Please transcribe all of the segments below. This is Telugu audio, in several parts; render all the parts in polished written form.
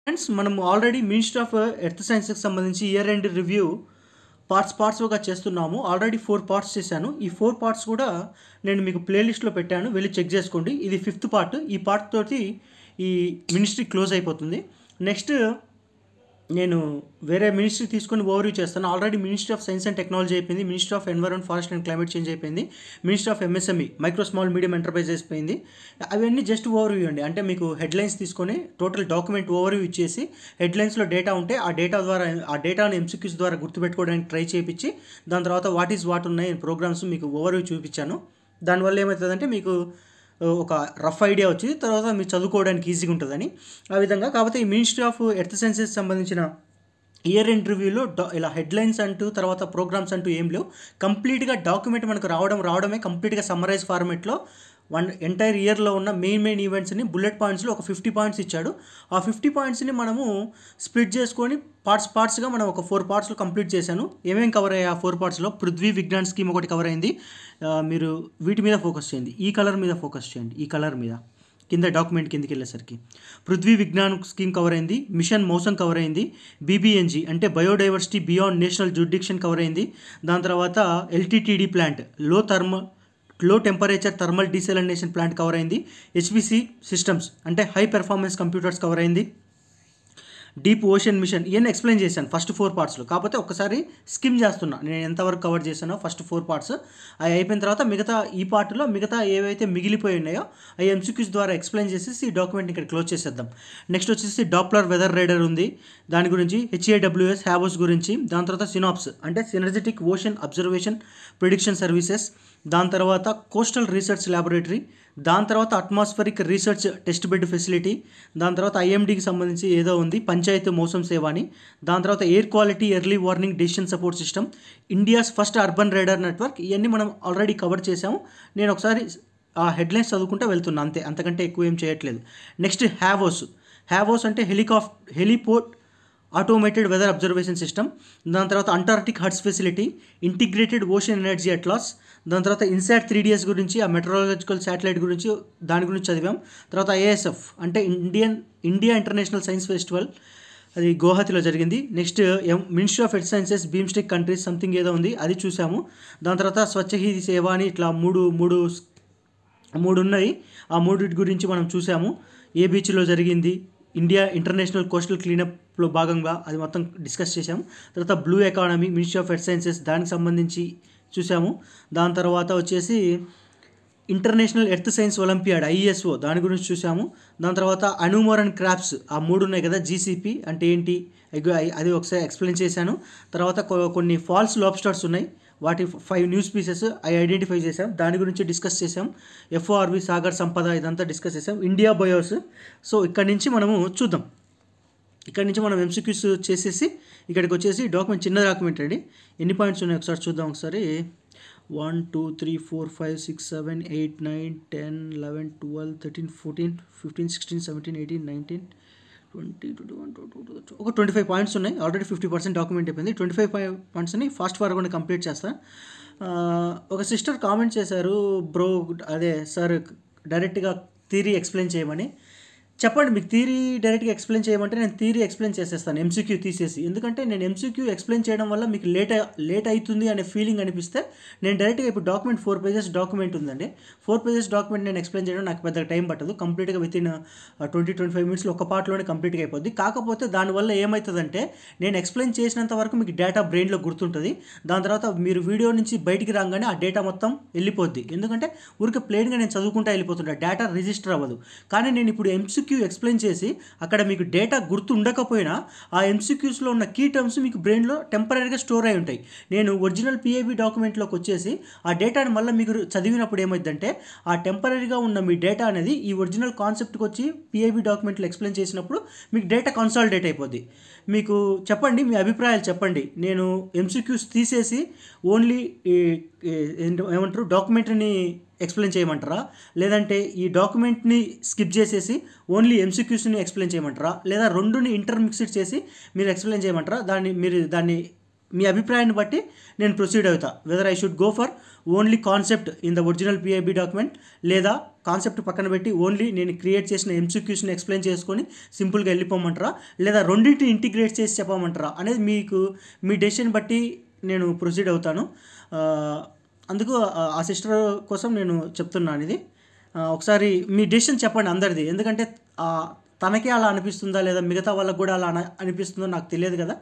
ఫ్రెండ్స్ మనం ఆల్రెడీ మినిస్ట్రీ ఆఫ్ ఎర్త్ సైన్స్కి సంబంధించి ఇయర్ ఎండ్ రివ్యూ పార్ట్స్గా చేస్తున్నాము. ఆల్రెడీ 4 పార్ట్స్ చేశాను. ఈ 4 పార్ట్స్ కూడా నేను మీకు ప్లేలిస్ట్లో పెట్టాను, వెళ్ళి చెక్ చేసుకోండి. ఇది 5th పార్ట్. ఈ పార్ట్ తోటి ఈ మినిస్ట్రీ క్లోజ్ అయిపోతుంది. నెక్స్ట్ నేను వేరే మినిస్ట్రీ తీసుకొని ఓవర్వ్యూ చేస్తాను. Already ministry of science and technology అయిపోయింది, ministry of environment forest and climate change అయిపోయింది, ministry of MSME micro small medium enterprises అయిపోయింది. అవన్నీ జస్ట్ ఓవర్వ్యూ అండి. అంటే మీకు హెడ్లైన్స్ తీసుకొని టోటల్ డాక్యుమెంట్ ఓవర్వ్యూ ఇచ్చేసి హెడ్లైన్స్లో డేటా ఉంటే ఆ డేటాను ఎంసీక్యూస్ ద్వారా గుర్తుపెట్టుకోవడానికి ట్రై చేయించి దాని తర్వాత వాట్ ఉన్నాయి ప్రోగ్రామ్స్ మీకు ఓవర్వ్యూ చూపించాను. దానివల్ల ఏమవుతుందంటే మీకు ఒక రఫ్ ఐడియా వచ్చింది, తర్వాత మీరు చదువుకోవడానికి ఈజీగా ఉంటుందని. ఆ విధంగా కాకపోతే ఈ మినిస్ట్రీ ఆఫ్ ఎర్త్ సైన్సెస్ సంబంధించిన ఇయర్ ఎండ్ రివ్యూలో ఇలా హెడ్లైన్స్ అంటూ తర్వాత ప్రోగ్రామ్స్ అంటూ ఏం లేవు. కంప్లీట్గా డాక్యుమెంట్ మనకు రావడమే కంప్లీట్గా సమ్మరైజ్ ఫార్మెట్లో ఎంటైర్ ఇయర్లో ఉన్న మెయిన్ ఈవెంట్స్ని బుల్లెట్ పాయింట్స్లో ఒక 50 పాయింట్స్ ఇచ్చాడు. ఆ 50 పాయింట్స్ని మనము స్ప్లిట్ చేసుకొని పార్ట్స్గా మనం ఒక 4 పార్ట్స్లో కంప్లీట్ చేశాను. ఏమేమి కవర్ అయ్యాయి ఆ 4 పార్ట్స్లో? పృథ్వీ విజ్ఞాన్ స్కీమ్ ఒకటి కవర్ అయింది. మీరు వీటి మీద ఫోకస్ చేయండి, ఈ కలర్ మీద ఫోకస్ చేయండి, ఈ కలర్ మీద కింద డాక్యుమెంట్ కిందకి వెళ్ళేసరికి పృథ్వీ విజ్ఞాన్ స్కీమ్ కవర్ అయింది, మిషన్ మౌసం కవర్ అయింది, బీబీఎన్జీ అంటే biodiversity beyond national jurisdiction cover అయింది. దాని తర్వాత ఎల్టీటీడీ ప్లాంట్ లో టెంపరేచర్ థర్మల్ డీసెలినేషన్ ప్లాంట్ కవర్ అయింది, హెచ్పిసి సిస్టమ్స్ అంటే హై పెర్ఫార్మెన్స్ కంప్యూటర్స్ కవర్ అయింది, డీప్ ఓషన్ మిషన్. ఇవన్నీ ఎక్స్ప్లెయిన్ చేశాను ఫస్ట్ 4 పార్ట్స్లో. కాకపోతే ఒకసారి స్కిమ్ చేస్తున్నా నేను ఎంతవరకు కవర్ చేశానో ఫస్ట్ 4 పార్ట్స్. అవి అయిపోయిన తర్వాత మిగతా ఏవైతే మిగిలిపోయి ఉన్నాయో అవి ఎంసీక్యూస్ ద్వారా ఎక్స్ప్లెయిన్ చేసేసి ఈ డాక్యుమెంట్ ఇక్కడ క్లోజ్ చేసేద్దాం. నెక్స్ట్ వచ్చేసి డాప్లర్ వెదర్ రైడర్ ఉంది, దాని గురించి, హెచ్ఏడబ్ల్యూఎస్ హ్యావోస్ గురించి, దాని తర్వాత సినాప్స్ అంటే synergetic ocean observation prediction services, దాని తర్వాత కోస్టల్ రీసెర్చ్ ల్యాబొరేటరీ, దాని తర్వాత atmospheric research test bed facility, దాని తర్వాత ఐఎండీకి సంబంధించి ఏదో ఉంది పంచాయతీ మోసం సేవ అని, దాని తర్వాత air quality early warning decision support system, India's first urban radar network. ఇవన్నీ మనం ఆల్రెడీ కవర్ చేసాము. నేను ఒకసారి ఆ హెడ్లైన్స్ చదువుకుంటూ వెళ్తున్నా, అంతకంటే ఎక్కువ ఏం చేయట్లేదు. నెక్స్ట్ హ్యావోస్ అంటే heliport automated weather observation system, దాని తర్వాత Antarctic huts facility, integrated ocean energy atlas, దాని తర్వాత ఇన్సాట్ 3DS గురించి, ఆ మెట్రాలజికల్ శాటిలైట్ గురించి దాని గురించి చదివాం. తర్వాత ఐఏఎస్ఎఫ్ అంటే ఇండియా ఇంటర్నేషనల్ సైన్స్ ఫెస్టివల్, అది గువాహతిలో జరిగింది. Next ministry of earth sciences BIMSTEC countries something ఏదో ఉంది, అది చూసాము. దాని తర్వాత స్వచ్ఛ హీ సేవ అని ఇట్లా మూడు ఉన్నాయి. ఆ మూడింటి గురించి మనం చూసాము. ఏ బీచ్లో జరిగింది, ఇండియా ఇంటర్నేషనల్ కోస్టల్ క్లీనప్లో భాగంగా అది మొత్తం డిస్కస్ చేశాము. తర్వాత blue economy ministry of earth sciences దానికి సంబంధించి చూసాము. దాని తర్వాత వచ్చేసి international earth science olympiad ISO దాని గురించి చూసాము. దాని తర్వాత అనుమోర్ అండ్ క్రాప్స్ ఆ 3 ఉన్నాయి కదా, జీసీపీ అంటే ఏంటి అది ఒకసారి ఎక్స్ప్లెయిన్ చేశాను. తర్వాత కొన్ని ఫాల్స్ లాబ్స్టర్స్ ఉన్నాయి, వాటి 5 న్యూస్ పీసెస్ అవి ఐడెంటిఫై చేసాం, దాని గురించి డిస్కస్ చేసాం. ఎఫ్ఓఆర్వి సాగర్ సంపద ఇదంతా డిస్కస్ చేసాం. ఇండియా బయోస్. సో ఇక్కడి నుంచి మనము చూద్దాం. ఇక్కడి నుంచి మనం ఎంసీక్యూస్ చేసేసి ఇక్కడికి వచ్చేసి డాక్యుమెంట్ చిన్న డాక్యుమెంట్ అండి. ఎన్ని పాయింట్స్ ఉన్నాయి ఒకసారి చూద్దాం. ఒకసారి 1 2 3 4 5 6 7 8 9 10 11 12 13 14 15 16 17 18 19 20 21 22 ఒక 25 పాయింట్స్ ఉన్నాయి. ఆల్రెడీ 50% డాక్యుమెంట్ అయిపోయింది. 25 పాయింట్స్ని ఫాస్ట్ ఫార్వర్డ్ కంప్లీట్ చేస్తాను. ఒక సిస్టర్ కామెంట్ చేశారు, బ్రో అదే సార్ డైరెక్ట్గా థియరీ ఎక్స్ప్లెయిన్ చేయమని. చెప్పండి, మీకు థియరీ డైరెక్ట్గా ఎక్స్ప్లెయిన్ చేయమంటే నేను థియరీ ఎక్స్ప్లెయిన్ చేసేస్తాను ఎంసీక్యూ తీసేసి. ఎందుకంటే నేను ఎంసీక్యూ ఎక్స్ప్లెయిన్ చేయడం వల్ల మీకు లేట్ అవుతుంది అనే ఫీలింగ్ అనిపిస్తే నేను డైరెక్ట్గా ఇప్పుడు డాక్యుమెంట్ 4 పేజెస్ డాక్యుమెంట్ ఉందండి. 4 పేజెస్ డాక్యుమెంట్ నేను ఎక్స్ప్లెయిన్ చేయడం నాకు పెద్దగా టైం పట్టదు. కంప్లీట్గా వితిన్ 20-25 మినిట్స్లో ఒక పార్ట్లోనే కంప్లీట్గా అయిపోద్ది. కాకపోతే దానివల్ల ఏమవుతుందంటే నేను ఎక్స్ప్లెయిన్ చేసినంత వరకు మీకు డేటా బ్రెయిన్లో గుర్తుంటుంది. దాని తర్వాత మీరు వీడియో నుంచి బయటికి రాగానే ఆ డేటా మొత్తం వెళ్ళిపోద్ది. ఎందుకంటే ఊరికే ప్లెయిన్గా నేను చదువుకుంటా వెళ్ళిపోతుంటా, డేటా రిజిస్టర్ అవ్వదు. కానీ నేను ఇప్పుడు ఎంసీక్యూ ఎక్స్ప్లెయిన్ చేసి అక్కడ మీకు డేటా గుర్తు ఉండకపోయినా ఆ ఎంసీక్యూస్లో ఉన్న కీ టర్మ్స్ మీకు బ్రెయిన్లో టెంపరీగా స్టోర్ అయి ఉంటాయి. నేను ఒరిజినల్ పిఐబి డాక్యుమెంట్లోకి వచ్చేసి ఆ డేటాని మళ్ళీ మీకు చదివినప్పుడు ఏమైందంటే ఆ టెంపరీగా ఉన్న మీ డేటా అనేది ఈ ఒరిజినల్ కాన్సెప్ట్కి వచ్చి పిఐబి డాక్యుమెంట్లో ఎక్స్ప్లెయిన్ చేసినప్పుడు మీకు డేటా కన్సాలిడేట్ అయిపోద్ది. మీకు చెప్పండి, మీ అభిప్రాయాలు చెప్పండి. నేను ఎంసీక్యూస్ తీసేసి ఓన్లీ ఏమంటారు డాక్యుమెంట్ని ఎక్స్ప్లెయిన్ చేయమంటారా, లేదంటే ఈ డాక్యుమెంట్ని స్కిప్ చేసేసి ఓన్లీ ఎంసీక్యూస్ని ఎక్స్ప్లెయిన్ చేయమంటారా, లేదా రెండుని ఇంటర్మిక్స్డ్ చేసి మీరు ఎక్స్ప్లెయిన్ చేయమంటారా? దాన్ని మీ అభిప్రాయాన్ని బట్టి నేను ప్రొసీడ్ అవుతా. Weather I should go for only concept in the original PIB document లేదా కాన్సెప్ట్ పక్కన పెట్టి ఓన్లీ నేను క్రియేట్ చేసిన ఎంసీక్యూస్ని ఎక్స్ప్లెయిన్ చేసుకొని సింపుల్గా వెళ్ళిపోమంటారా, లేదా రెండింటిని ఇంటిగ్రేట్ చేసి చెప్పమంటారా అనేది మీకు మీ డెసిషన్ బట్టి నేను ప్రొసీడ్ అవుతాను. అందుకు ఆ సిస్టర్ కోసం నేను చెప్తున్నాను ఇది. ఒకసారి మీ డెసిషన్ చెప్పండి అందరిది, ఎందుకంటే తనకే అలా అనిపిస్తుందా లేదా మిగతా వాళ్ళకు కూడా అలా అనిపిస్తుందో నాకు తెలియదు కదా.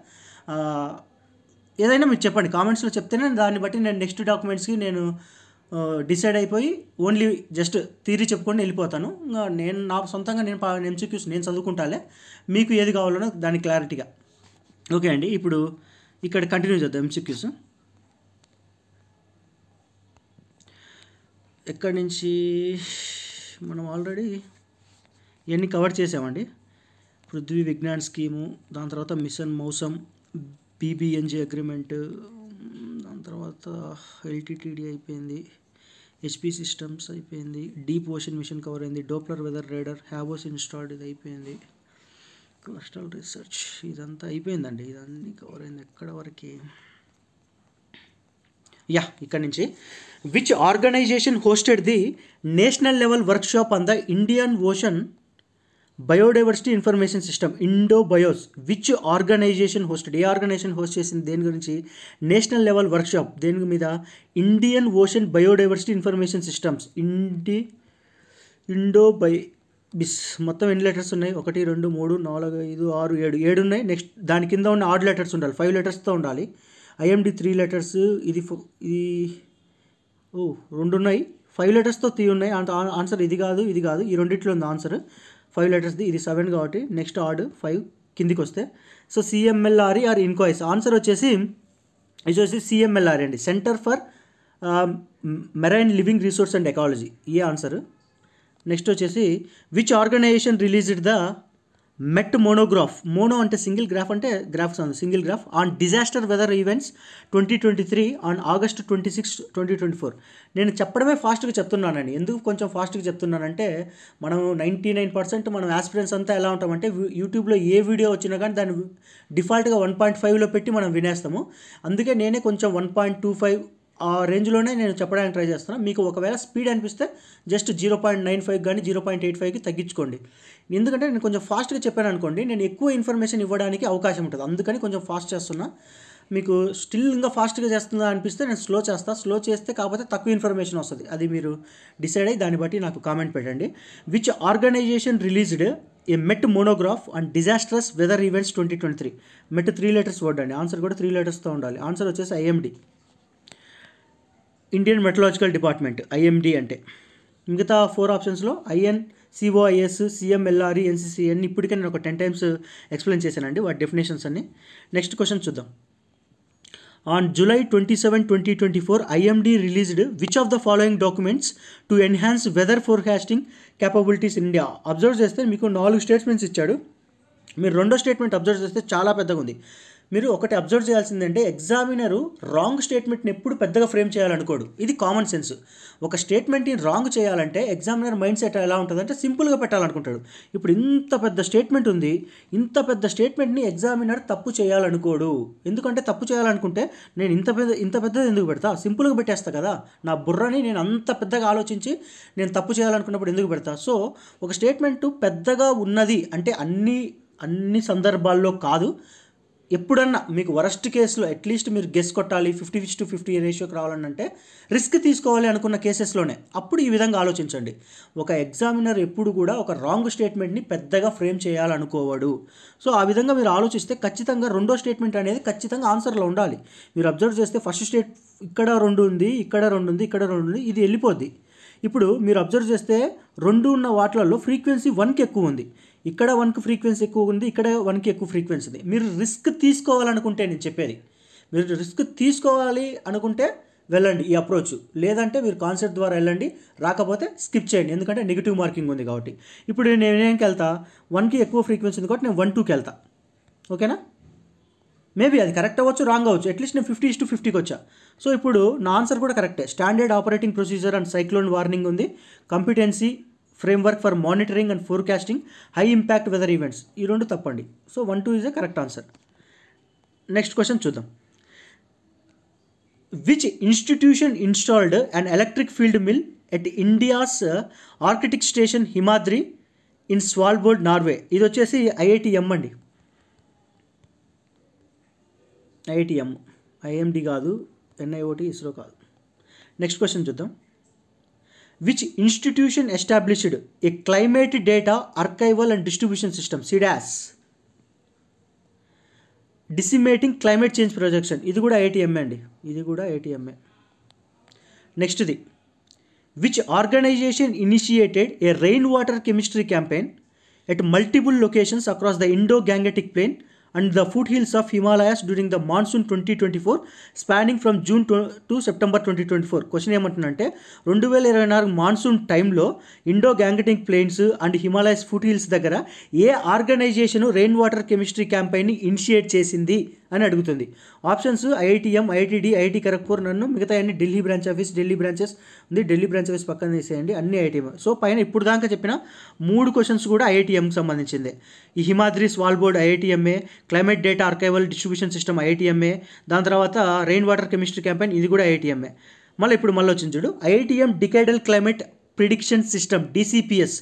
ఏదైనా మీరు చెప్పండి, కామెంట్స్లో చెప్తేనే దాన్ని బట్టి నేను నెక్స్ట్ డాక్యుమెంట్స్కి నేను డిసైడ్ అయిపోయి ఓన్లీ జస్ట్ థియరీ చెప్పుకొని వెళ్ళిపోతాను. నేను నా సొంతంగా నేను ఎంసీక్యూస్ నేను చదువుకుంటాలే, మీకు ఏది కావాలనో దాని క్లారిటీగా. ఓకే అండి, ఇప్పుడు ఇక్కడ కంటిన్యూ చేద్దాం ఎంసీక్యూస్. ఎక్కడి నుంచి మనం ఆల్రెడీ ఇవన్నీ కవర్ చేసామండి. పృథ్వీ విజ్ఞాన్ స్కీము, దాని తర్వాత మిషన్ మౌసం, బీబీఎన్జీ అగ్రిమెంట్, దాని తర్వాత ఎల్టీటీడీ అయిపోయింది, హెచ్పి సిస్టమ్స్ అయిపోయింది, డీప్ ఓషన్ మిషన్ కవర్ అయింది, డోప్లర్ వెదర్ రేడర్, హ్యావోస్ ఇన్స్టాల్డ్ ఇది అయిపోయింది, క్లస్టల్ రీసెర్చ్ ఇదంతా అయిపోయిందండి. ఇదన్నీ కవర్ అయింది ఎక్కడ వరకు. ఇక్కడ నుంచి which organisation hosted the national level workshop on the Indian Ocean biodiversity information system, IndOBIS. Which organisation hosted, ఏ ఆర్గనైజేషన్ హోస్ట్ చేసింది దేని గురించి, నేషనల్ లెవెల్ వర్క్షాప్ దేని మీద, Indian Ocean biodiversity information systems, IndOBIS. మొత్తం ఎన్ని లెటర్స్ ఉన్నాయి, 1 2 3 4 5 6 7 ఉన్నాయి. నెక్స్ట్ దాని కింద ఉన్న ఆడ్ లెటర్స్ ఉండాలి, 5 లెటర్స్తో ఉండాలి. ఐఎండి 3 లెటర్స్, ఇది 2 ఉన్నాయి, 5 లెటర్స్తో 3 ఉన్నాయి. ఆన్సర్ ఇది కాదు ఇది కాదు, ఈ రెండిట్లో ఉంది ఆన్సర్ 5 లెటర్స్ది. ఇది 7 కాబట్టి నెక్స్ట్ ఆర్డ్ 5 కిందికి వస్తే. So CMLRE or INCOIS. Answer వచ్చేసి ఇది వచ్చేసి సిఎంఎల్ఆర్ఈ అండి, centre for marine living resource and ecology, ఈ ఆన్సర్. నెక్స్ట్ వచ్చేసి which organisation released the met monograph, mono అంటే సింగిల్, గ్రాఫ్ అంటే గ్రాఫ్స్ ఉంది, single graph, on disaster weather events 2023 on August 26, 2024. నేను చెప్పడమే ఫాస్ట్గా చెప్తున్నానండి. ఎందుకు కొంచెం ఫాస్ట్గా చెప్తున్నానంటే, మనం 99% మనం ఆస్పిరెంట్స్ అంతా ఎలా ఉంటామంటే యూట్యూబ్లో ఏ వీడియో వచ్చినా కానీ దాన్ని డిఫాల్ట్గా 1.5లో పెట్టి మనం వినేస్తాము. అందుకే నేనే కొంచెం 1.25 ఆ రేంజ్లోనే నేను చెప్పడానికి ట్రై చేస్తున్నాను. మీకు ఒకవేళ స్పీడ్ అనిపిస్తే జస్ట్ 0.95 కానీ 0.85కి తగ్గించుకోండి. ఎందుకంటే నేను కొంచెం ఫాస్ట్గా చెప్పాను అనుకోండి, నేను ఎక్కువ ఇన్ఫర్మేషన్ ఇవ్వడానికి అవకాశం ఉంటుంది, అందుకని కొంచెం ఫాస్ట్ చేస్తున్నా. మీకు స్టిల్ ఇంకా ఫాస్ట్గా చేస్తుందా అనిపిస్తే నేను స్లో చేస్తాను. స్లో చేస్తే కాకపోతే తక్కువ ఇన్ఫర్మేషన్ వస్తుంది, అది మీరు డిసైడ్ అయ్యి దాన్ని బట్టి నాకు కామెంట్ పెట్టండి. Which organisation released a Met monograph and disastrous weather events 2023. Met 3 letters word అండి, ఆన్సర్ కూడా 3 లెటర్స్తో ఉండాలి. ఆన్సర్ వచ్చేసి IMD, Indian meteorological department, IMD అంటే. మిగతా 4 ఆప్షన్స్లో ఐఎన్, సిఓఐఎస్, సిఎంఎల్ఆర్ఈ, ఎన్సిసిఎన్ ఇప్పటికే నేను ఒక 10 times ఎక్స్ప్లెయిన్ చేశానండి వాటి డెఫినేషన్స్ అన్ని. నెక్స్ట్ క్వశ్చన్ చూద్దాం. On July 27, 2024 IMD released which of the following documents to enhance weather forecasting capabilities in India. Observe చేస్తే మీకు 4 స్టేట్మెంట్స్ ఇచ్చాడు. మీరు రెండో స్టేట్మెంట్ అబ్జర్వ్ చేస్తే చాలా పెద్దగా ఉంది. మీరు ఒకటి అబ్జర్వ్ చేయాల్సిందంటే ఎగ్జామినరు రాంగ్ స్టేట్మెంట్ని ఎప్పుడు పెద్దగా ఫ్రేమ్ చేయాలనుకోడు, ఇది కామన్ సెన్స్. ఒక స్టేట్మెంట్ని రాంగ్ చేయాలంటే ఎగ్జామినర్ మైండ్ సెట్ ఎలా ఉంటుందంటే సింపుల్గా పెట్టాలనుకుంటాడు. ఇప్పుడు ఇంత పెద్ద స్టేట్మెంట్ ఉంది, ఇంత పెద్ద స్టేట్మెంట్ని ఎగ్జామినర్ తప్పు చేయాలనుకోడు. ఎందుకంటే తప్పు చేయాలనుకుంటే నేను ఇంత పెద్దది ఎందుకు పెడతా, సింపుల్గా పెట్టేస్తా కదా. నా బుర్రని నేను అంత పెద్దగా ఆలోచించి నేను తప్పు చేయాలనుకున్నప్పుడు ఎందుకు పెడతా. సో ఒక స్టేట్మెంటు పెద్దగా ఉన్నది అంటే అన్ని సందర్భాల్లో కాదు, ఎప్పుడన్నా మీకు వరస్ట్ కేసులో అట్లీస్ట్ మీరు గెస్ కొట్టాలి 50:50 రేషియోకి రావాలంటే రిస్క్ తీసుకోవాలి అనుకున్న కేసెస్లోనే అప్పుడు ఈ విధంగా ఆలోచించండి. ఒక ఎగ్జామినర్ ఎప్పుడు కూడా ఒక రాంగ్ స్టేట్మెంట్ని పెద్దగా ఫ్రేమ్ చేయాలనుకోవాడు. సో ఆ విధంగా మీరు ఆలోచిస్తే ఖచ్చితంగా రెండో స్టేట్మెంట్ అనేది ఖచ్చితంగా ఆన్సర్లో ఉండాలి. మీరు అబ్జర్వ్ చేస్తే ఫస్ట్ ఇక్కడ 2 ఉంది, ఇక్కడ 2 ఉంది, ఇక్కడ 2 ఉంది, ఇది వెళ్ళిపోద్ది. ఇప్పుడు మీరు అబ్జర్వ్ చేస్తే 2 ఉన్న వాటిలలో ఫ్రీక్వెన్సీ 1కి ఎక్కువ ఉంది, ఇక్కడ 1కి ఫ్రీక్వెన్సీ ఎక్కువ ఉంది, ఇక్కడ 1కి ఎక్కువ ఫ్రీక్వెన్సీ ఉంది. మీరు రిస్క్ తీసుకోవాలనుకుంటే నేను చెప్పేది, మీరు రిస్క్ తీసుకోవాలి అనుకుంటే వెళ్ళండి ఈ అప్రోచ్, లేదంటే మీరు కాన్సెప్ట్ ద్వారా వెళ్ళండి, రాకపోతే స్కిప్ చేయండి, ఎందుకంటే నెగిటివ్ మార్కింగ్ ఉంది కాబట్టి. ఇప్పుడు నేను ఏం వెళ్తా, 1కి ఎక్కువ ఫ్రీక్వెన్సీ ఉంది కాబట్టి నేను 1-2కి వెళ్తా. ఓకేనా, మేబీ అది కరెక్ట్ అవ్వచ్చు, రాంగ్ అవ్వచ్చు, అట్లీస్ట్ నేను 50:50కి వచ్చా. సో ఇప్పుడు నా ఆన్సర్ కూడా కరెక్టే. Standard operating procedure and cyclone warning ఉంది, competency framework for monitoring and forecasting, high impact weather events, ఈ 2 తప్పండి. So 1-2 is a correct answer. Next question చూద్దాం. Which institution installed an electric field mill at India's Arctic station Himadri in Svalbard Norway. ఇది వచ్చేసి IITM అండి, IITM, IMD కాదు, NIOT, ఇస్రో కాదు. నెక్స్ట్ క్వశ్చన్ చూద్దాం. Which institution established a climate data archival and distribution system CIDAS disseminating climate change projection. ఇది కూడా IITM అండి, ఇది కూడా IITM. నెక్స్ట్ది, which organisation initiated a rain water chemistry campaign at multiple locations across the Indo Gangetic plain and the foothills of Himalayas during the monsoon 2024 spanning from June to September 2024. Question ఏమంటుందంటే 2024 మాన్సూన్ టైంలో Indo Gangetic plains and Himalayas foothills దగ్గర ఏ ఆర్గనైజేషన్ రెయిన్ వాటర్ కెమిస్ట్రీ క్యాంపెయిన్ని ఇనిషియేట్ చేసింది అని అడుగుతుంది. Options IITM, IITD, IIT Kharagpur, నన్ను మిగతా అన్ని Delhi branch office, Delhi branches ఉంది, ఢిల్లీ బ్రాంచ్ ఆఫీస్ పక్కన తీసేయండి, అన్ని IITM. సో పైన ఇప్పుడు దాకా చెప్పిన 3 క్వశ్చన్స్ కూడా IITMకి సంబంధించిందే. ఈ హిమాద్రి స్వాల్బోర్డ్ IITMఏ, climate data archival distribution system IITMఏ, దాని తర్వాత రెయిన్ వాటర్ కెమిస్ట్రీ క్యాంపెయిన్ ఇది కూడా IITMఏ. మళ్ళీ వచ్చింది చూడు, IITM decadal climate prediction system DCPS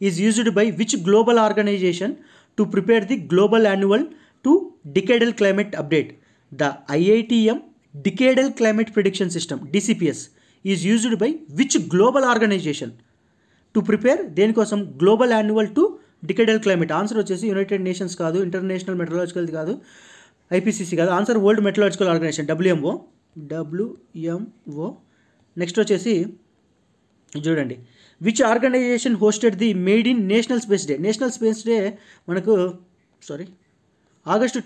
is used by which global organization to prepare the global annual to decadal climate update. The IITM decadal climate prediction system DCPS is used by which global organization to prepare దేనికోసం global annual to decadal climate. Answer వచ్చేసి యునైటెడ్ నేషన్స్ కాదు, ఇంటర్నేషనల్ మెట్రలాజికల్ కాదు, IPCC కాదు, answer World Meteorological Organization WMO. Next వచ్చేసి చూడండి, which organisation hosted the made in national space day. National space day మనకు ఆగస్టు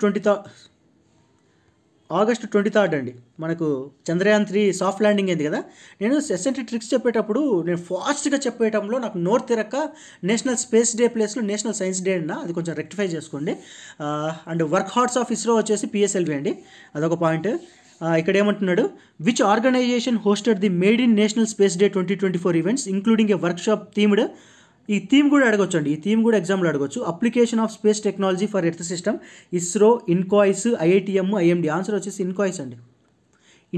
23rd అండి. మనకు చంద్రయాన్ 3 సాఫ్ట్ ల్యాండింగ్ అయింది కదా. నేను ఎస్ఎన్టీ ట్రిక్స్ చెప్పేటప్పుడు నేను ఫాస్ట్గా చెప్పేయటంలో నాకు నోరు తిరక్క నేషనల్ స్పేస్ డే ప్లేస్లో నేషనల్ సైన్స్ డే అన్న, అది కొంచెం రెక్టిఫై చేసుకోండి. And work hearts of ISRO వచ్చేసి PSLV అండి, అదొక పాయింట్. ఇక్కడ ఏమంటున్నాడు, which organisation hosted the made in national space day 2024 events including a workshop themed. ఈ థీమ్ కూడా అడగొచ్చు అండి, ఈ థీమ్ కూడా ఎగ్జామ్లో అడగొచ్చు. Application of space technology for earth system ISRO, INCOIS, IITM, IMD. Answer వచ్చేసి ఇన్కాయిస్ అండి,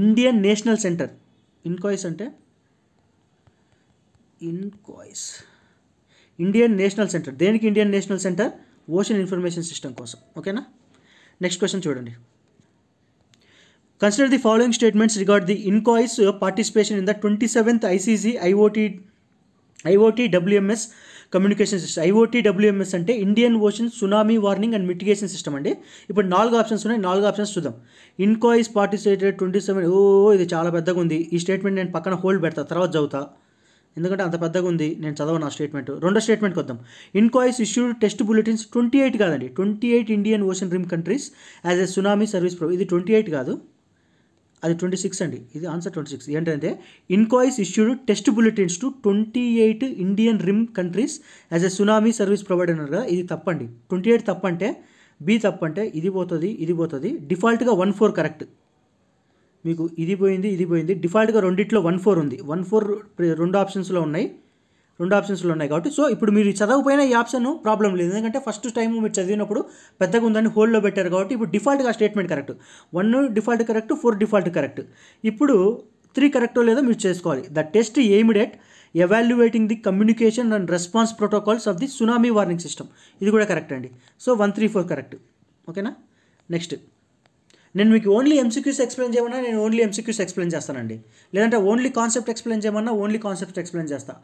ఇండియన్ నేషనల్ సెంటర్. ఇన్కాయిస్ అంటే ఇండియన్ నేషనల్ సెంటర్. దేనికి Indian national centre? Ocean information system కోసం. ఓకేనా. నెక్స్ట్ క్వశ్చన్ చూడండి. Consider the following statements regard the INCOIS participation in the 27th ICC IOTWMS communication system. IOTWMS అంటే Indian Ocean tsunami warning and mitigation system అండి. ఇప్పుడు 4 ఆప్షన్స్ ఉన్నాయి, 4 ఆప్షన్స్ చూద్దాం. INCOIS participated 27. ఇది చాలా పెద్దగా ఉంది. ఈ స్టేట్మెంట్ నేను పక్కన హోల్డ్ పెడతా, తర్వాత చదువుతా, ఎందుకంటే అంత పెద్దగా ఉంది, నేను చదవను ఆ స్టేట్మెంట్. రెండో స్టేట్మెంట్కి వద్దాం. ఇన్కాయిస్ ఇష్యూడ్ టెస్ట్ బులెటిన్స్ 28 కాదండి, 28 Indian ocean rim countries as a tsunami service ఇది 28 కాదు, అది 26 అండి. ఇది ఆన్సర్ 26. ఏంటంటే INCOIS issued test bulletins to 28 Indian rim countries as a tsunami service provider అన్నారు కదా, ఇది తప్పండి. 28 తప్పంటే, బి తప్పంటే ఇది పోతుంది, ఇది పోతుంది. డిఫాల్ట్గా 14 కరెక్ట్. మీకు ఇది పోయింది, ఇది పోయింది. డిఫాల్ట్గా రెండిట్లో 14 ఉంది. 14 రెండు ఆప్షన్స్లో ఉన్నాయి కాబట్టి సో ఇప్పుడు మీరు చదవకపోయినా ఈ ఆప్షన్ ప్రాబ్లం లేదు, ఎందుకంటే ఫస్ట్ టైం మీరు చదివినప్పుడు పెద్దగా ఉందని హోల్డ్లో పెట్టారు కాబట్టి ఇప్పుడు డిఫాల్ట్గా statement correct. 1 default correct, 4 default correct. ఇప్పుడు 3 కరెక్టో లేదో మీరు చేసుకోవాలి. The test aimed at evaluating the communication and response protocols of the tsunami warning system. ఇది కూడా కరెక్ట్ అండి. So 1, 3, 4 correct. ఓకేనా. నెక్స్ట్, నేను మీకు ఓన్లీ MCQs ఎక్స్ప్లెయిన్ చేయమన్నా నేను ఓన్లీ MCQs ఎక్స్ప్లెయిన్ చేస్తానండి, లేదంటే ఓన్లీ కాన్సెప్ట్ ఎక్స్ప్లెయిన్ చేయమన్నా ఓన్లీ కాన్సెప్ట్ ఎక్స్ప్లెయిన్ చేస్తా,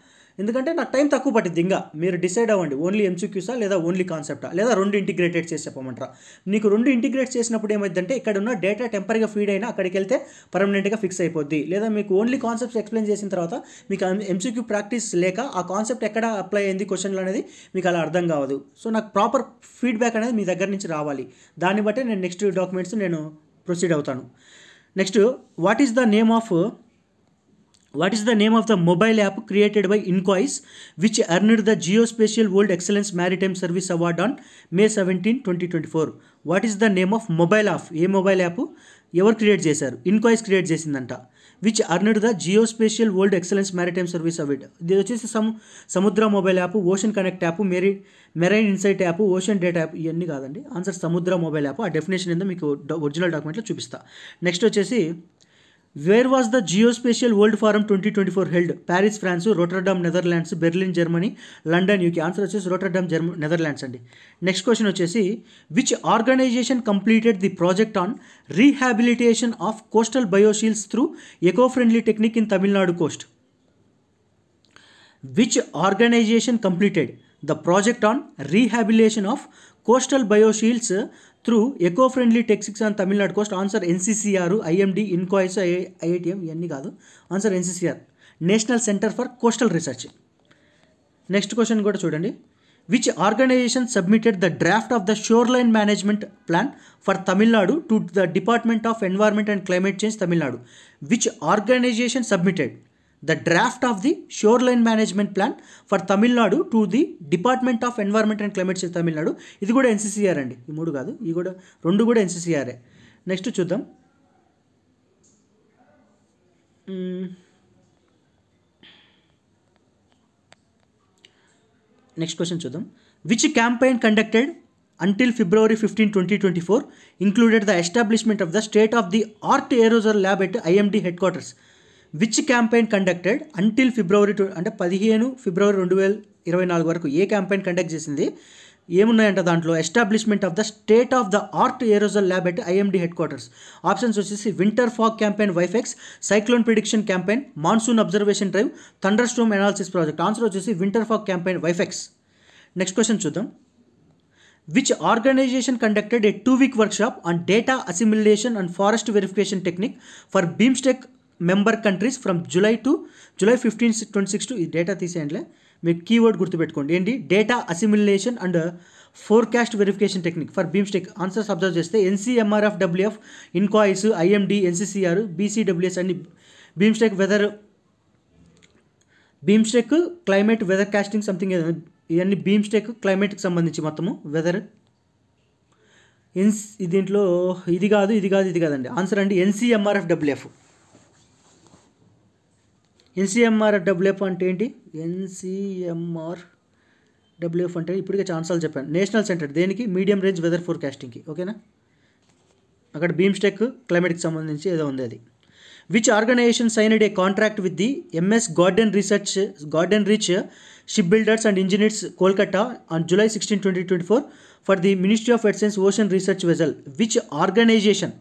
ఎందుకంటే నాకు టైం తక్కువ పట్టింది. ఇంకా మీరు డిసైడ్ అవ్వండి, ఓన్లీ MCQసా లేదా ఓన్లీ కాన్సెప్టా, లేదా 2 ఇంటిగ్రేటెడ్ చేసి చెప్పమంటారా. నీకు 2 ఇంటిగ్రేట్ చేసినప్పుడు ఏమైందంటే ఇక్కడ ఉన్న డేటా టెంపరీగా ఫీడ్ అయినా అక్కడికి వెళ్తే పర్మనెంట్గా ఫిక్స్ అయిపోద్ది. లేదా మీకు ఓన్లీ కాన్సెప్ట్స్ ఎక్స్ప్లెయిన్ చేసిన తర్వాత మీకు MCQ ప్రాక్టీస్ లేక ఆ కాన్సెప్ట్ ఎక్కడ అప్లై అయింది క్వశ్చన్లు అనేది మీకు అలా అర్థం కావదు. సో నాకు ప్రాపర్ ఫీడ్బ్యాక్ అనేది మీ దగ్గర నుంచి రావాలి, దాన్ని బట్టి నేను నెక్స్ట్ డాక్యుమెంట్స్ నేను ప్రొసీడ్ అవుతాను. Next, what is the name of the mobile app created by INCOIS which earned the geospatial world excellence maritime service award on May 17, 2024. What is the name of mobile app? A mobile app ఎవరు క్రియేట్ చేశారు? ఇన్కాయిస్ క్రియేట్ చేసిందంట. Which earned the geospatial world excellence maritime service award. ఇది వచ్చేసి సముద్ర mobile app, ocean connect app, marine insight app, ocean data app, ఇవన్నీ కాదండి. ఆన్సర్ సముద్ర మొబైల్ యాప్. ఆ డెఫినేషన్ ఏందో మీకు ఒరిజినల్ డాక్యుమెంట్లో చూపిస్తా. నెక్స్ట్ వచ్చేసి where was the geospatial world forum 2024 held? Paris France, Rotterdam Netherlands, Berlin Germany, London UK. Answer వచ్చేసి రోటర్డామ్ నెదర్లాండ్స్ అండి. నెక్స్ట్ క్వశ్చన్ వచ్చేసి which organization completed the project on rehabilitation of coastal bioshields through eco friendly technique in Tamil Nadu coast? Which organization completed the project on rehabilitation of coastal bioshields through eco-friendly techniques on Tamil Nadu coast? Answer NCCR, IMD, INCOIS, IITM. ఇవన్నీ కాదు. Answer NCCR, national centre for coastal research. Next question కూడా చూడండి. Which organization submitted the draft of the shoreline management plan for Tamil Nadu to the department of environment and climate change Tamil Nadu? Which organization submitted the draft of the shoreline management plan for Tamil Nadu to the Department of Environment and Climate Change Tamil Nadu? ఇది కూడా NCCR అండి. ఈ మూడు కాదు, ఈ కూడా రెండు కూడా NCCR. నెక్స్ట్ చూద్దాం. నెక్స్ట్ క్వశ్చన్ చూద్దాం. Which campaign conducted until February 15, 2024 included the establishment of the state of the art aerosol lab at IMD headquarters? Which campaign conducted until February అంటే 15 ఫిబ్రవరి 2024 వరకు ఏ క్యాంపెయిన్ కండక్ట్ చేసింది? ఏమున్నాయంట దాంట్లో? Establishment of the state of the art aerosol lab at IMD headquarters. Options వచ్చేసి winter fog campaign WiFEX, cyclone prediction campaign, monsoon observation drive, thunderstorm analysis project. Answer వచ్చేసి winter fog campaign WiFEX. Next question చూద్దాం. Which organization conducted a 2-week workshop on data assimilation and forest verification technique for BIMSTEC member countries from July 15, 26 to? ఈ డేటా తీసేయండిలే, మీకు కీవర్డ్ గుర్తుపెట్టుకోండి. ఏంటి? Data assimilation and forecast verification technique for BIMSTEC. Answers observe చేస్తే NCMRFWF, INCOIS, IMD, NCCR, BCWS అన్ని BIMSTEC weather, BIMSTEC climate weather casting something, ఇవన్నీ బీమ్స్టెక్ క్లైమేట్కి సంబంధించి మొత్తము వెదర్. దీంట్లో ఇది కాదు, ఇది కాదు, ఇది కాదండి. ఆన్సర్ అండి NCMRFWF. NCMRFWF అంటే ఏంటి? NCMRWF అంటే ఇప్పటికే ఛాన్సాలు చెప్పాను. నేషనల్ సెంటర్ దేనికి? మీడియం రేంజ్ వెదర్ ఫోర్కాస్టింగ్కి. ఓకేనా? అక్కడ బీమ్స్టెక్ క్లైమేట్కి సంబంధించి ఏదో ఉంది అది. Which organization signed a contract with the MS Garden Reach ship builders and engineers Kolkata on July 16, 2024 for the ministry of earth science ocean research vessel? Which organization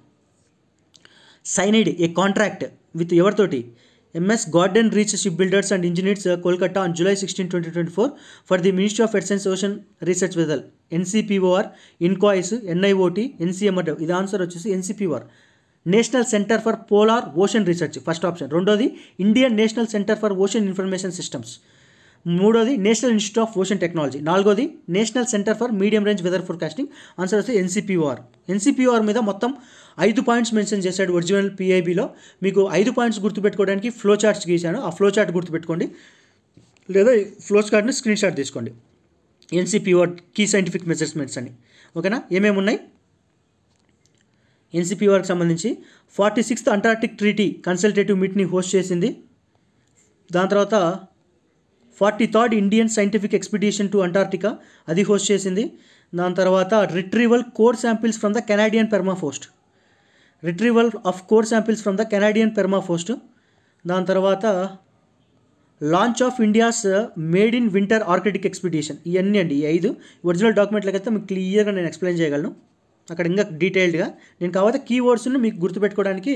signed a contract with ఎవరితోటి? MS Garden Reach ship builders and engineers Kolkata on July 16, 2024 for the ministry of earth science ocean research vessel? NCPOR, INCOIS, NIOT, NCMR. ఇది ఆన్సర్ వచ్చేసి NCPOR, national centre for polar ocean research. First option. రెండోది Indian national centre for ocean information systems. మూడోది national institute of ocean technology. నాలుగోది national centre for medium range weather forecasting. Answer వచ్చి NCPOR. NCPOR మీద మొత్తం 5 పాయింట్స్ మెన్షన్ చేశాడు ఒరిజినల్ PIBలో. మీకు 5 పాయింట్స్ గుర్తుపెట్టుకోవడానికి ఫ్లో చార్ట్స్ గీశాను. ఆ ఫ్లో చార్ట్ గుర్తుపెట్టుకోండి, లేదా ఫ్లో చార్ట్ని స్క్రీన్ షాట్ తీసుకోండి. NCPOR కీ సైంటిఫిక్ మెజర్మెంట్స్ అని. ఓకేనా? ఏమేమి ఉన్నాయి? NCPORకి సంబంధించి 46th అంటార్టిక్ ట్రీటీ కన్సల్టేటివ్ మీట్ని హోస్ట్ చేసింది. దాని తర్వాత 43rd Indian scientific expedition to Antarctica, అది హోస్ట్ చేసింది. దాని తర్వాత retrieval core samples from the Canadian permafrost, retrieval of core samples from the Canadian permafrost. దాని తర్వాత launch of India's made in winter Arctic expedition. ఇవన్నీ అండి, ఈ 5 ఒరిజినల్ డాక్యుమెంట్లకైతే మీకు క్లియర్గా నేను ఎక్స్ప్లెయిన్ చేయగలను అక్కడ ఇంకా డీటెయిల్డ్గా. నేను కాకపోతే కీవర్డ్స్ని మీకు గుర్తుపెట్టుకోవడానికి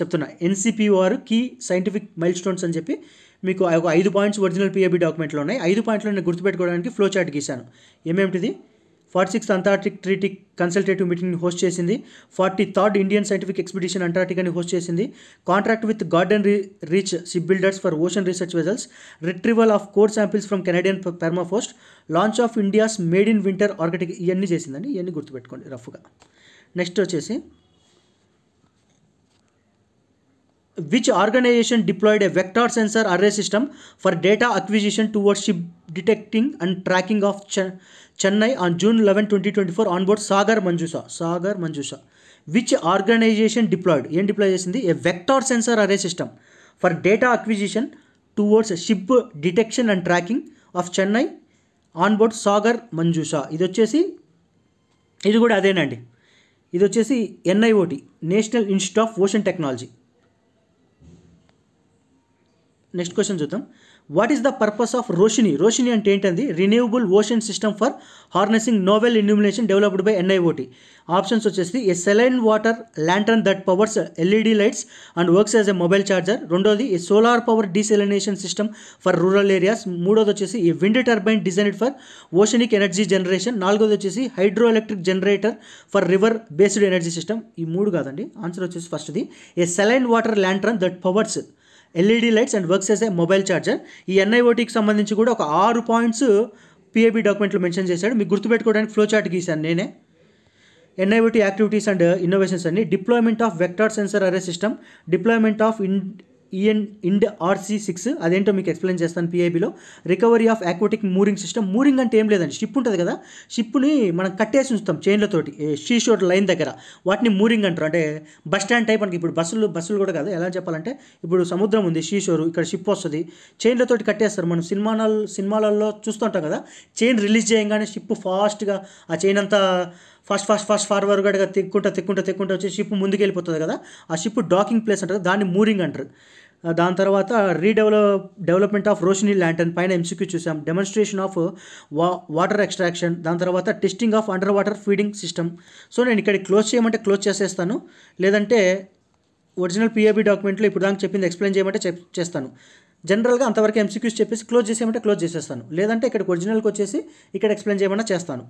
చెప్తున్నా. NCPOR key scientific milestones అని చెప్పి మీకు 5 పాయింట్స్ ఒరిజినల్ PIB డాక్యుమెంట్లో ఉన్నాయి. 5 పాయింట్లు నేను గుర్తుపెట్టుకోవడానికి ఫ్లో చార్ట్ గీశాను. ఏమేమిటిది? 46th అంటార్టిక్ ట్రీటీ కన్సల్టేటివ్ మీటింగ్ని హోస్ట్ చేసింది. 43rd ఇండియన్ సైంటిఫిక్ ఎక్స్పిడిషన్ అంటార్టికాని హోస్ట్ చేసింది. Contract with Garden Reach ship builders for ocean research vessels, retrieval of core samples from Canadian permafrost, launch of India's made in winter Arctic. ఇవన్నీ చేసిందండి. ఇవన్నీ గుర్తుపెట్టుకోండి రఫ్గా. నెక్స్ట్ వచ్చేసి which organization deployed a vector sensor array system for data acquisition towards ship detecting and tracking of Chennai on June 11, 2024 on board Sagar Manjusha. Which organization deployed? ఏం డిప్లాయ్ చేసింది? A vector sensor array system for data acquisition towards ship detection and tracking of Chennai on board Sagar Manjusha. ఇది కూడా అదేనండి. ఇది వచ్చేసి NIOT, national institute of ocean technology. Next question చూద్దాం. What is the purpose of ROSHINI? ROSHINI అంటే ఏంటంది? Renewable ocean system for harnessing novel illumination developed by NIOT. Options వచ్చేసి a saline water lantern that powers LED lights and works as a mobile charger. రెండోది a solar power desalination system for rural areas. మూడోది వచ్చేసి a wind turbine designed for oceanic energy generation. నాలుగోది వచ్చేసి hydro electric generator for river based energy system. ఈ మూడు కాదండి, ఆన్సర్ వచ్చేసి ఫస్ట్ది a saline water lantern that powers LED lights and works as a mobile charger. ఈ NIOTకి సంబంధించి కూడా ఒక 6 పాయింట్స్ PAB డాక్యుమెంట్లో మెన్షన్ చేశాడు. మీకు గుర్తుపెట్టుకోవడానికి ఫ్లో చార్ట్ గీశాను నేనే. NIOT యాక్టివిటీస్ అండ్ ఇన్నోవేషన్స్ అన్ని deployment of vector sensor array system, deployment of ఇండ్ RC6 అదేంటో మీకు ఎక్స్ప్లెయిన్ చేస్తాను PABలో. Recovery of aquatic mooring system. Mooring అంటే ఏం లేదండి, షిప్ ఉంటుంది కదా, షిప్ని మనం కట్టేసి ఉంచుతాం చైన్లతోటి షీషోర్ లైన్ దగ్గర, వాటిని మూరింగ్ అంటారు. అంటే బస్ స్టాండ్ టైప్ మనకి ఇప్పుడు బస్సులు కూడా కాదు, ఎలా చెప్పాలంటే ఇప్పుడు సముద్రం ఉంది, షీషోరు, ఇక్కడ షిప్ వస్తుంది, చైన్లతోటి కట్టేస్తారు. మనం సినిమాలలో చూస్తుంటాం కదా, చైన్ రిలీజ్ చేయగానే షిప్ ఫాస్ట్గా ఆ చైన్ అంతా ఫాస్ట్ ఫార్వర్డ్గా తెక్కుంటా వచ్చి షిప్ ముందుకు వెళ్ళిపోతుంది కదా, ఆ షిప్ డాకింగ్ ప్లేస్ అంటారు, దాన్ని మూరింగ్ అంటారు. దాని తర్వాత డెవలప్మెంట్ ఆఫ్ రోషిని ల్యాంటర్న్ పైన MCQ చూసాం. డెమాన్స్ట్రేషన్ ఆఫ్ వాటర్ ఎక్స్ట్రాక్షన్, దాని తర్వాత testing of under water feeding system. So నేను ఇక్కడ క్లోజ్ చేయమంటే క్లోజ్ చేసేస్తాను, లేదంటే ఒరిజినల్ PAB డాక్యుమెంట్లో ఇప్పుడు దాకా చెప్పింది ఎక్స్ప్లెయిన్ చేయమంటే చేస్తాను. జనరల్గా అంతవరకు MCQs చెప్పేసి క్లోజ్ చేసేయమంటే క్లోజ్ చేసేస్తాను, లేదంటే ఇక్కడికి ఒరిజినల్కి వచ్చేసి ఇక్కడ ఎక్స్ప్లెయిన్ చేయమన్నా చేస్తాను.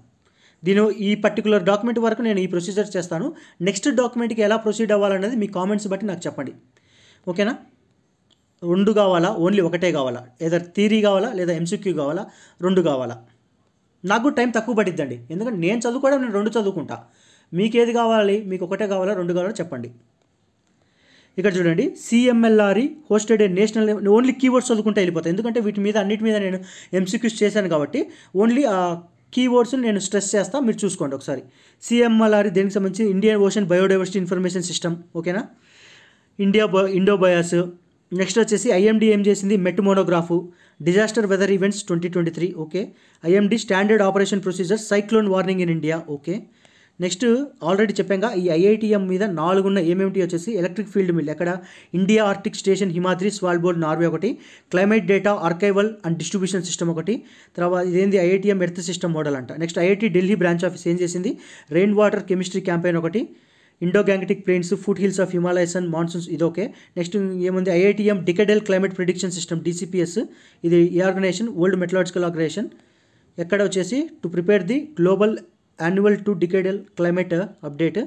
ఈ పర్టికులర్ డాక్యుమెంట్ వరకు నేను ఈ ప్రొసీజర్ చేస్తాను. నెక్స్ట్ డాక్యుమెంట్కి ఎలా ప్రొసీడ్ అవ్వాలనేది మీ కామెంట్స్ బట్టి నాకు చెప్పండి, ఓకేనా? 2 కావాలా, ఓన్లీ ఒకటే కావాలా, ఏదర్ థియరీ కావాలా లేదా MCQ కావాలా, 2 కావాలా? నాకు టైం తక్కువ పడిద్దండి, ఎందుకంటే నేను చదువుకోవడం నేను 2 చదువుకుంటా. మీకు ఏది కావాలి, మీకు ఒకటే కావాలా 2 కావాలా చెప్పండి. ఇక్కడ చూడండి, CMLRE హోస్టెడ్ ఏ నేషనల్, ఓన్లీ కీవర్డ్స్ చదువుకుంటే వెళ్ళిపోతాయి, ఎందుకంటే అన్నిటి మీద నేను MCQs చేశాను కాబట్టి ఓన్లీ ఆ కీవర్డ్స్ నేను స్ట్రెస్ చేస్తాను, మీరు చూసుకోండి ఒకసారి. CMLRE దేనికి సంబంధించి? Indian Ocean biodiversity information system, ఓకేనా? IndOBIS. నెక్స్ట్ వచ్చేసి IMD ఏం చేసింది? Met monograph, disaster weather events 2023, okay. IMD standard operation procedures, cyclone warning in India, okay. Next already చెప్పాక ఈ IITM మీద 4 ఉన్న ఏమేమిటి వచ్చేసి ఎలక్ట్రిక్ ఫీల్డ్ మిల్, ఎక్కడ? India Arctic station Himadri Svalbard Norway ఒకటి, climate data archival and distribution system ఒకటి, తర్వాత ఇదేంది IITM ఎర్త్ సిస్టమ్ మోడల్ అంట. Next IIT Delhi branch office ఏం చేసింది? రెయిన్ వాటర్ కెమిస్ట్రీ క్యాంపెయిన్ ఒకటి, Indo Gangetic plains, foothills of Himalayas and monsoons, ఇది ఓకే. నెక్స్ట్ ఏముంది? IITM decadal climate prediction system DCPS, ఇది ఈ ఆర్గనైజేషన్ వరల్డ్ మెటలాజికల్ ఆర్గనైజేషన్, ఎక్కడ వచ్చేసి to prepare the global annual to decadal climate update.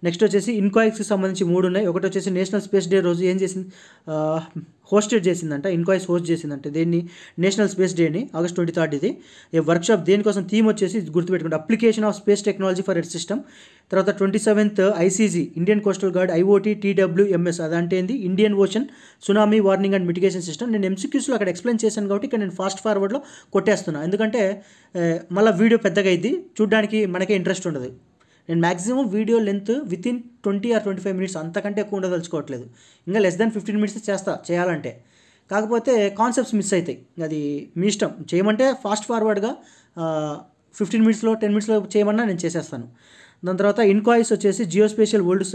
Next వచ్చేసి ఇన్కాయిస్కి సంబంధించి 3 ఉన్నాయి. ఒకటి వచ్చేసి నేషనల్ స్పేస్ డే రోజు ఏం చేసింది? హోస్టెడ్ చేసిందంట, ఇన్కాయిస్ హోస్ట్ చేసిందంటే దేన్ని? నేషనల్ స్పేస్ డేని, August 23 ఇది. ఈ వర్క్షాప్ దేనికోసం? థీమ్ వచ్చేసి గుర్తుపెట్టుకోండి, application of space technology for earth system. తర్వాత 27th ICG Indian coastal gourd IOT TWMS, అదంటే ఏంది? Indian Ocean tsunami warning and mitigation system. నేను MCQస్లో అక్కడ ఎక్స్ప్లెయిన్ చేశాను కాబట్టి ఇక్కడ నేను ఫాస్ట్ ఫార్వర్డ్లో కొట్టేస్తున్నాను, ఎందుకంటే మళ్ళీ వీడియో పెద్దగా అయింది, చూడడానికి మనకే ఇంట్రెస్ట్ ఉండదు. నేను maximum video length within 20 or 25 minutes, అంతకంటే ఎక్కువ ఉండదలుచుకోవట్లేదు. ఇంకా less than 15 minutes చేయాలంటే, కాకపోతే కాన్సెప్ట్స్ మిస్ అవుతాయి, అది మీ ఇష్టం. చేయమంటే ఫాస్ట్ ఫార్వర్డ్గా 15 minutesలో 10 minutesలో చేయమన్నా నేను చేసేస్తాను. దాని తర్వాత ఇన్కాయిస్ వచ్చేసి జియోస్పేషియల్ వరల్డ్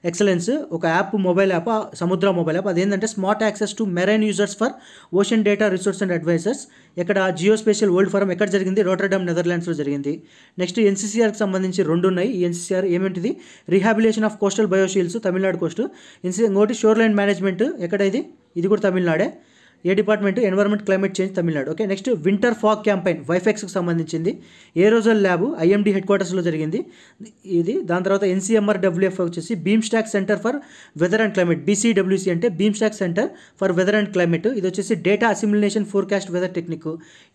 ఎక్సలెన్స్, ఒక app, mobile app, Samudra mobile app. అదేంటంటే smart access to marine users for ocean data resource and advisers. ఇక్కడ జియోస్పేషియల్ వరల్డ్ ఫోరం ఎక్కడ జరిగింది? రోటర్డమ్ నెదర్లాండ్స్లో జరిగింది. నెక్స్ట్ NCCRకి సంబంధించి 2 ఉన్నాయి. ఈ NCCR ఏమేంటిది? Rehabilitation of coastal bioshields, Tamil Nadu coast. ఇంకోటి షోర్ లైన్ మేనేజ్మెంట్, ఎక్కడ ఇది కూడా తమిళనాడే. ఏ department? Environment climate change, Tamil Nadu, okay. Next winter fog campaign వైఫెక్స్కి సంబంధించింది. ఏరోజల్ ల్యాబ్ IMD హెడ్ క్వార్టర్స్లో జరిగింది ఇది. దాని తర్వాత NCMRWF వచ్చేసి BIMSTEC centre for weather and climate, BCWC అంటే BIMSTEC centre for weather and climate. ఇది వచ్చేసి data assimilation forecast weather technique,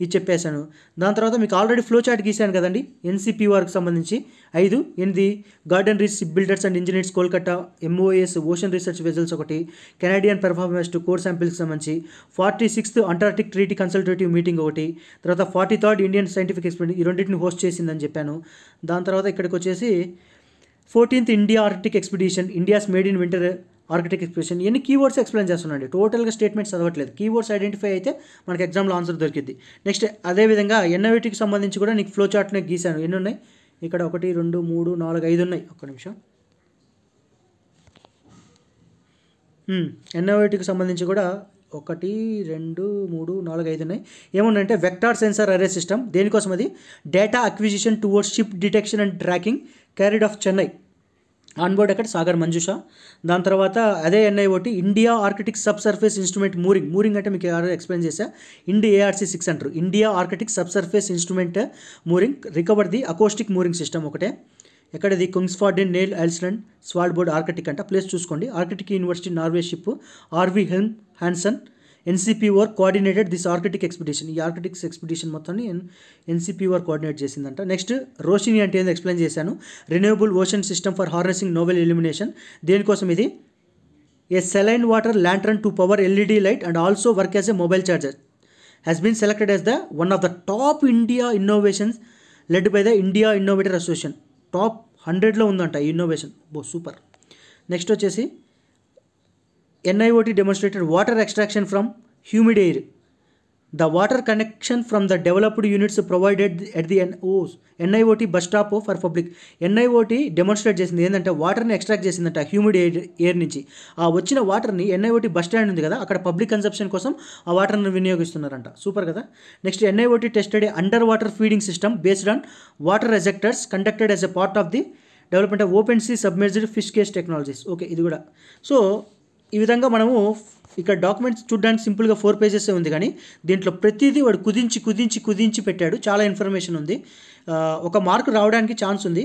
ఇది చెప్పేశాను. దాని తర్వాత మీకు ఆల్రెడీ ఫ్లో చార్ట్ గీశాను కదండి, NCPRకి సంబంధించి 5. 8 garden Reach ship builders and engineers Kolkata, MOS ocean research vessels ఒకటి, కెనాడియన్ పెర్ఫార్మెన్స్ టు కోర్ శాంపిల్స్కి సంబంధించి, 46th Antarctic treaty consultative meeting ఒకటి, తర్వాత 43rd ఇండియన్ సైంటిఫిక్ ఎక్స్పెడిషన్, ఈ రెండింటిని హోస్ట్ చేసిందని చెప్పాను. దాని తర్వాత ఇక్కడికి వచ్చేసి 14th India Arctic expedition, India's made in winter Arctic expedition. ఇవన్నీ కీవర్డ్స్ ఎక్స్ప్లెయిన్ చేస్తున్నాండి, టోటల్గా స్టేట్మెంట్స్ చదవట్లేదు. కీవర్డ్స్ ఐడెంటిఫై అయితే మనకి ఎగ్జామ్లో ఆన్సర్ దొరికింది. నెక్స్ట్ అదేవిధంగా NIOTకి సంబంధించి కూడా నీకు ఫ్లో చార్ట్ని గీశాను. ఎన్ని ఉన్నాయి ఇక్కడ? 1 2 3 4 5 ఉన్నాయి. ఒక్క నిమిషం. NIOTకి సంబంధించి కూడా 1 2 3 4 5 ఉన్నాయి. ఏమున్నాయంటే వెక్టార్ సెన్సార్ అరే సిస్టమ్, దేనికోసం అది data acquisition towards ship detection and tracking carried of Chennai. Onboard ఎక్కడ సాగర్ మంజుష. దాని తర్వాత అదే NIOT India Arctic sub surface instrument mooring అంటే మీకు ఎవరో ఎక్స్ప్లెయిన్ చేశా, ARC6 అంటారు. India Arctic sub surface instrument mooring recover the acoustic mooring system ఒకటే. ఎక్కడది కుంగ్స్ఫార్డెన్ నెయిల్ ఐల్స్లాండ్ స్వాల్బోర్డ్ ఆర్కిటిక్ అంట. ప్లేస్ చూసుకోండి. Arctic university Norway ship RV Hansen NCPOR coordinated this Arctic expedition. ఈ ఆర్కిటిక్స్ ఎక్స్పిడిషన్ మొత్తాన్ని NCPOR కోఆర్డినేట్ చేసిందంట. నెక్స్ట్ రోషిని అంటే ఏందో ఎక్స్ప్లెయిన్ చేశాను. Renewable ocean system for harnessing novel illumination. దేనికోసం ఇది a saline water lantern to power LED light and also work as a mobile charger has been selected as the one of the top India innovations led by the India innovator association. Top 100లో ఉందంట ఈ ఇన్నోవేషన్. సూపర్. నెక్స్ట్ వచ్చేసి NIOT demonstrated water extraction from humid air. The water connection from the developed units provided at the NIOT bus stop for public. NIOT demonstrate చేసింది ఏంటంటే వాటర్ని ఎక్స్ట్రాక్ట్ చేసిందంట హ్యూమిడ్ ఎయిర్ నుంచి. ఆ వచ్చిన వాటర్ని NIOT బస్ స్టాండ్ ఉంది కదా, అక్కడ పబ్లిక్ కన్సంప్షన్ కోసం ఆ వాటర్ని వినియోగిస్తున్నారంట. సూపర్ కదా. Next NIOT tested under water feeding system based on water rejecters conducted as a part of the development of open sea submerged fish case technologies. Okay, ఇది కూడా. సో ఈ విధంగా మనము ఇక్కడ డాక్యుమెంట్స్ చూడడానికి సింపుల్గా 4 పేజెస్ ఉంది, కానీ దీంట్లో ప్రతిదీ వాడు కుదించి పెట్టాడు. చాలా ఇన్ఫర్మేషన్ ఉంది. ఒక మార్కు రావడానికి ఛాన్స్ ఉంది,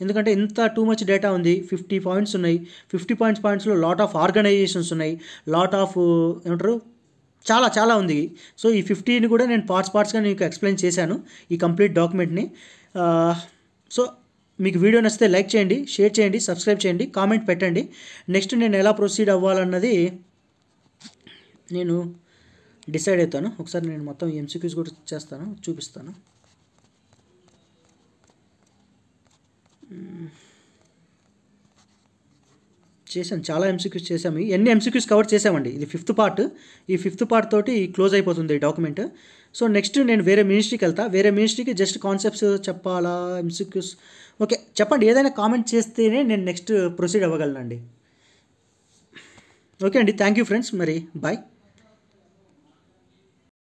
ఎందుకంటే ఇంత టూ మచ్ డేటా ఉంది. 50 పాయింట్స్ ఉన్నాయి. 50 పాయింట్స్లో లాట్ ఆఫ్ ఆర్గనైజేషన్స్ ఉన్నాయి, లాట్ ఆఫ్ ఏమంటారు చాలా ఉంది. సో ఈ 50ని కూడా నేను పార్ట్స్గా నీకు ఎక్స్ప్లెయిన్ చేశాను ఈ కంప్లీట్ డాక్యుమెంట్ని. సో మీకు వీడియో నచ్చితే లైక్ చేయండి, షేర్ చేయండి, సబ్స్క్రైబ్ చేయండి, కామెంట్ పెట్టండి. నెక్స్ట్ నేను ఎలా ప్రొసీడ్ అవ్వాలన్నది నేను డిసైడ్ అవుతాను. ఒకసారి నేను మొత్తం MCQs కూడా చేస్తాను, చూపిస్తాను. చేశాను, చాలా MCQs చేసాము. ఎన్ని MCQs కవర్ చేసామండి. ఇది 5th పార్ట్. ఈ 5th పార్ట్ తోటి క్లోజ్ అయిపోతుంది డాక్యుమెంట్. సో నెక్స్ట్ నేను వేరే మినిస్ట్రీకి వెళ్తా. వేరే మినిస్ట్రీకి జస్ట్ కాన్సెప్ట్స్ చెప్పాలా, MCQs ఓకే చెప్పండి. ఏదైనా కామెంట్ చేస్తేనే నేను నెక్స్ట్ ప్రొసీడ్ అవ్వగలనండి. ఓకే అండి, థ్యాంక్ యూ ఫ్రెండ్స్. మరి బాయ్.